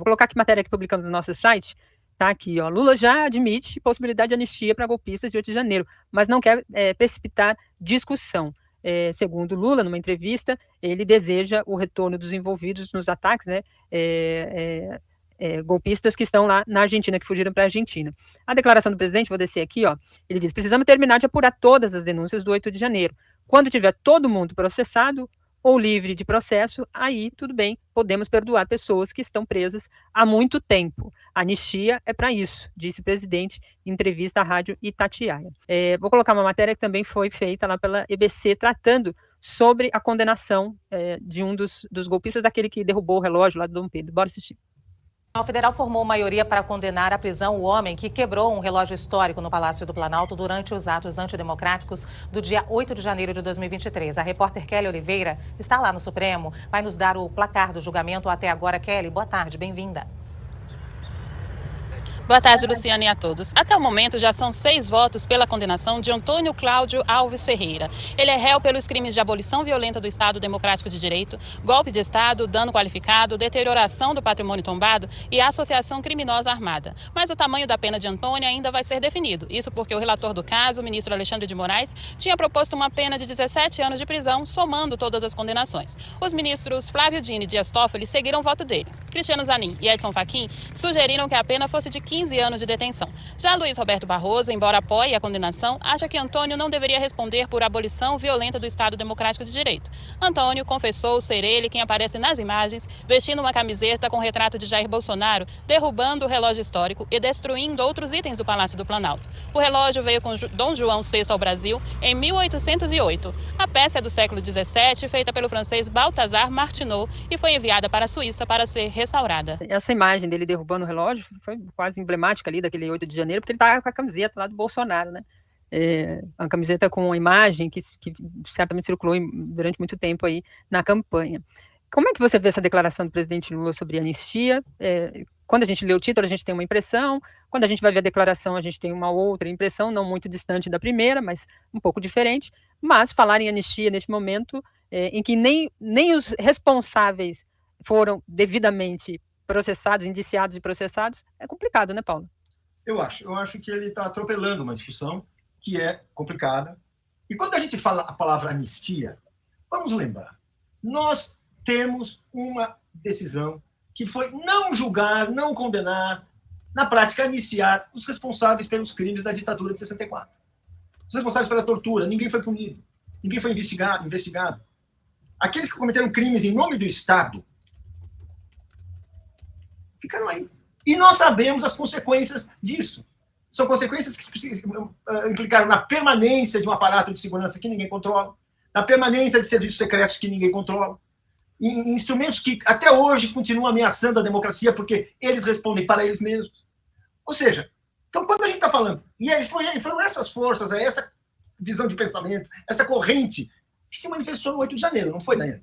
colocar aqui matéria que publicamos no nosso site, tá aqui, ó, Lula já admite possibilidade de anistia para golpistas de 8 de janeiro, mas não quer precipitar discussão. Segundo Lula, numa entrevista, ele deseja o retorno dos envolvidos nos ataques, né, golpistas que estão lá na Argentina, que fugiram para a Argentina. A declaração do presidente, vou descer aqui, ó, ele diz: precisamos terminar de apurar todas as denúncias do 8 de janeiro. Quando tiver todo mundo processado ou livre de processo, aí tudo bem, podemos perdoar pessoas que estão presas há muito tempo. A anistia é para isso, disse o presidente em entrevista à rádio Itatiaia. Vou colocar uma matéria que também foi feita lá pela EBC, tratando sobre a condenação de um dos golpistas, daquele que derrubou o relógio lá do Dom Pedro. Bora assistir. O Federal formou maioria para condenar à prisão o homem que quebrou um relógio histórico no Palácio do Planalto durante os atos antidemocráticos do dia 8 de janeiro de 2023. A repórter Kelly Oliveira está lá no Supremo, vai nos dar o placar do julgamento até agora. Kelly, boa tarde, bem-vinda. Boa tarde, Luciana, e a todos. Até o momento, já são 6 votos pela condenação de Antônio Cláudio Alves Ferreira. Ele é réu pelos crimes de abolição violenta do Estado Democrático de Direito, golpe de Estado, dano qualificado, deterioração do patrimônio tombado e associação criminosa armada. Mas o tamanho da pena de Antônio ainda vai ser definido. Isso porque o relator do caso, o ministro Alexandre de Moraes, tinha proposto uma pena de 17 anos de prisão, somando todas as condenações. Os ministros Flávio Dino e Dias Toffoli seguiram o voto dele. Cristiano Zanin e Edson Fachin sugeriram que a pena fosse de 15 anos de detenção. Já Luiz Roberto Barroso, embora apoie a condenação, acha que Antônio não deveria responder por abolição violenta do Estado Democrático de Direito. Antônio confessou ser ele quem aparece nas imagens, vestindo uma camiseta com o retrato de Jair Bolsonaro, derrubando o relógio histórico e destruindo outros itens do Palácio do Planalto. O relógio veio com Dom João VI ao Brasil em 1808. A peça é do século XVII, feita pelo francês Balthazar Martineau, e foi enviada para a Suíça para ser restaurada. Essa imagem dele derrubando o relógio foi quase emblemática ali daquele 8 de janeiro, porque ele estava com a camiseta lá do Bolsonaro, né? Uma camiseta com uma imagem que certamente circulou durante muito tempo aí na campanha. Como é que você vê essa declaração do presidente Lula sobre a anistia? Quando a gente lê o título, a gente tem uma impressão, quando a gente vai ver a declaração, a gente tem uma outra impressão, não muito distante da primeira, mas um pouco diferente. Mas falar em anistia neste momento, em que nem os responsáveis foram devidamente processados, indiciados e processados, é complicado, né, Paulo? Eu acho que ele está atropelando uma discussão que é complicada. E quando a gente fala a palavra anistia, vamos lembrar, nós temos uma decisão que foi não julgar, não condenar, na prática, anistiar os responsáveis pelos crimes da ditadura de 64. Os responsáveis pela tortura, ninguém foi punido, ninguém foi investigado. Aqueles que cometeram crimes em nome do Estado ficaram aí. E nós sabemos as consequências disso. São consequências que implicaram na permanência de um aparato de segurança que ninguém controla, na permanência de serviços secretos que ninguém controla, em instrumentos que até hoje continuam ameaçando a democracia porque eles respondem para eles mesmos. Ou seja, então quando a gente está falando, e foram essas forças, essa visão de pensamento, essa corrente que se manifestou no 8 de janeiro, não foi, Daniel?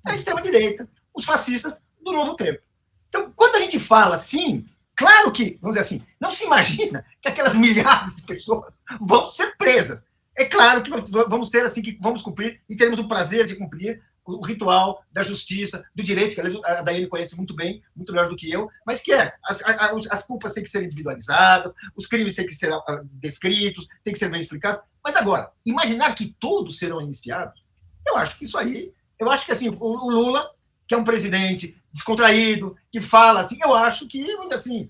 A extrema-direita, os fascistas do novo tempo. Então, quando a gente fala assim, claro que, vamos dizer assim, não se imagina que aquelas milhares de pessoas vão ser presas. É claro que vamos ter assim, que vamos cumprir e teremos o prazer de cumprir o ritual da justiça, do direito, que a Daiane conhece muito bem, muito melhor do que eu, mas que as culpas têm que ser individualizadas, os crimes têm que ser descritos, têm que ser bem explicados. Mas agora, imaginar que todos serão iniciados, eu acho que isso aí, eu acho que assim, o Lula, que é um presidente descontraído, que fala assim, eu acho que, assim,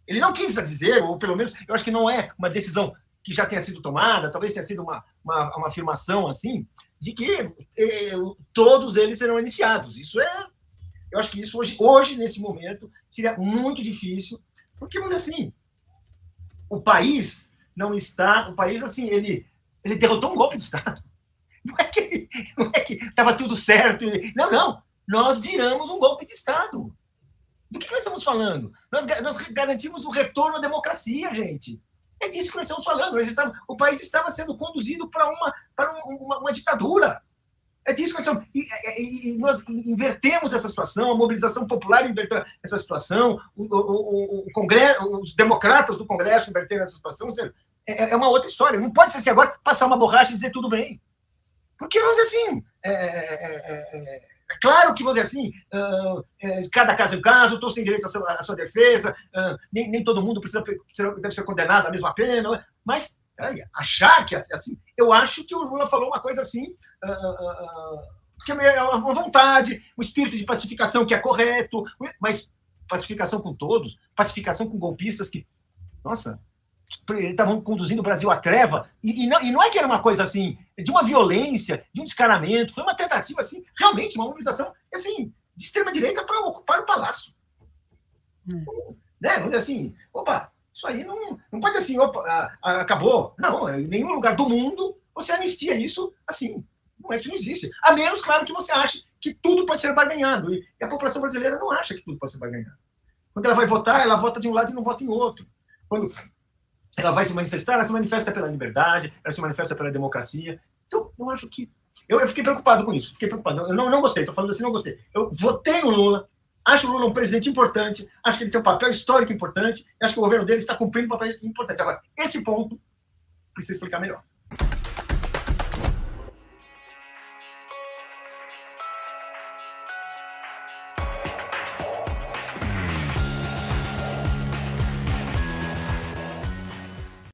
ele não quis dizer, ou pelo menos, eu acho que não é uma decisão que já tenha sido tomada, talvez tenha sido uma afirmação assim, de que todos eles serão iniciados. Eu acho que isso hoje, nesse momento, seria muito difícil, porque, mas assim, o país, assim, ele derrotou um golpe de Estado. Não é que estava tudo certo. Não. Nós viramos um golpe de Estado. Do que nós estamos falando? Nós garantimos o retorno à democracia, gente. É disso que nós estamos falando. O país estava sendo conduzido para uma ditadura. É disso que nós estamos... E nós invertemos essa situação, a mobilização popular inverteu essa situação, o Congresso, os democratas do Congresso inverteram essa situação. Ou seja, é uma outra história. Não pode ser assim agora, passar uma borracha e dizer tudo bem. Porque, vamos dizer assim, Claro que, vou dizer assim, cada caso é um caso, estou sem direito à sua defesa, nem todo mundo deve ser condenado à mesma pena, mas achar que, assim, eu acho que o Lula falou uma coisa assim, que é uma vontade, um espírito de pacificação que é correto, mas pacificação com todos, pacificação com golpistas que, nossa, estavam conduzindo o Brasil à treva, e não é que era uma coisa assim, de uma violência, de um descaramento, foi uma tentativa, assim, realmente, uma mobilização, assim, de extrema-direita para ocupar o palácio. Né? Vamos dizer assim, opa, isso aí não pode assim, opa, acabou. Não, em nenhum lugar do mundo você anistia isso assim. Isso não existe. A menos, claro, que você ache que tudo pode ser barganhado. E a população brasileira não acha que tudo pode ser barganhado. Quando ela vai votar, ela vota de um lado e não vota em outro. Quando ela vai se manifestar, ela se manifesta pela liberdade, ela se manifesta pela democracia. Então, eu acho que... Eu fiquei preocupado com isso. Fiquei preocupado. Eu não gostei. Estou falando assim, não gostei. Eu votei no Lula. Acho o Lula um presidente importante. Acho que ele tem um papel histórico importante. Acho que o governo dele está cumprindo um papel importante. Agora, esse ponto precisa explicar melhor.